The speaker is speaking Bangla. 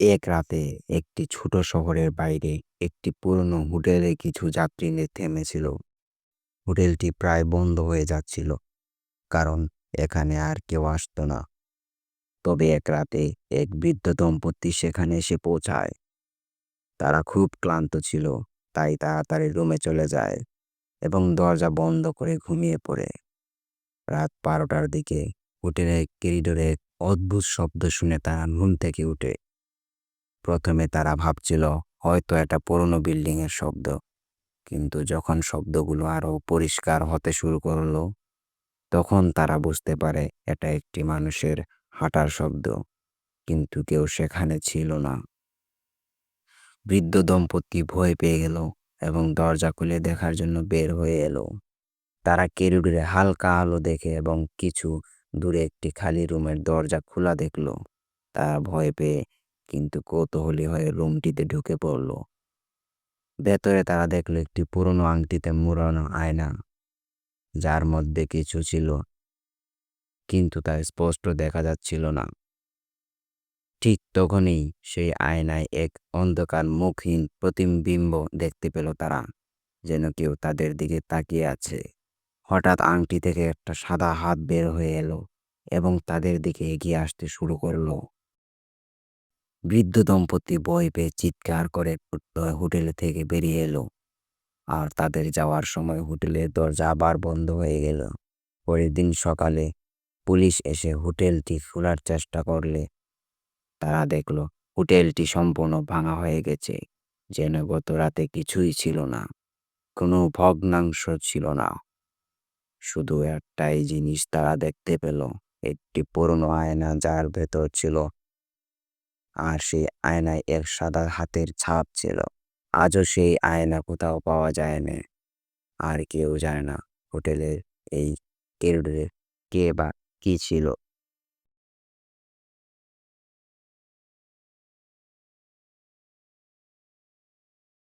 এক রাতে একটি ছোট শহরের বাইরে একটি পুরনো হোটেলে কিছু যাত্রী থেমেছিল। হোটেলটি প্রায় বন্ধ হয়ে যাচ্ছিল, কারণ এখানে আর কেউ আসতো না। তবে এক রাতে এক বৃদ্ধ দম্পতি সেখানে এসে পৌঁছায়। তারা খুব ক্লান্ত ছিল, তাই তাড়াতাড়ি রুমে চলে যায় এবং দরজা বন্ধ করে ঘুমিয়ে পড়ে। রাত 12টার দিকে হোটেলের করিডোরে এক অদ্ভুত শব্দ শুনে তারা ঘুম থেকে উঠে। প্রথমে তারা ভাবছিল হয়তো এটা পুরনো বিল্ডিং এর শব্দ, কিন্তু যখন শব্দগুলো আরো পরিষ্কার হতে শুরু করলো, তখন তারা বুঝতে পারে এটা একটি মানুষের হাঁটার শব্দ, কিন্তু কেউ সেখানে ছিল না। বৃদ্ধ দম্পতি ভয় পেয়ে গেল এবং দরজা খুলে দেখার জন্য বের হয়ে এলো। তারা করিডোরে হালকা আলো দেখে এবং কিছু দূরে একটি খালি রুমের দরজা খোলা দেখলো। তারা ভয় পেয়ে কিন্তু কৌতূহলী হয়ে রুমটিতে ঢুকে পড়লো। ভেতরে তারা দেখলো একটি পুরনো আংটিতে মুড়ানো আয়না, যার মধ্যে কিছু ছিল, কিন্তু তা স্পষ্ট দেখা যাচ্ছিল না। ঠিক তখনই সেই আয়নায় এক অন্ধকার মুখহীন প্রতিবিম্ব দেখতে পেল তারা, যেন কেউ তাদের দিকে তাকিয়ে আছে। হঠাৎ আংটি থেকে একটা সাদা হাত বের হয়ে এলো এবং তাদের দিকে এগিয়ে আসতে শুরু করলো। বৃদ্ধ দম্পতি ভয় পেয়ে চিৎকার করে হোটেল থেকে বেরিয়ে এলো, আর তাদের যাওয়ার সময় হোটেলের দরজা আবার বন্ধ হয়ে গেল। পরের দিন সকালে পুলিশ এসে হোটেলটি খোলার চেষ্টা করলে তারা দেখলো হোটেলটি সম্পূর্ণ ভাঙা হয়ে গেছে, যেন গত রাতে কিছুই ছিল না। কোনো ভগ্নাংশ ছিল না। শুধু একটাই জিনিস তারা দেখতে পেল, একটি পুরনো আয়না যার ভেতর ছিল, আর সেই আয়নায় এক সাদা হাতের ছাপ ছিল। আজও সেই আয়না কোথাও পাওয়া যায় না, আর কেউ জানে না হোটেলের এই করিডোরে কে বা কি ছিল।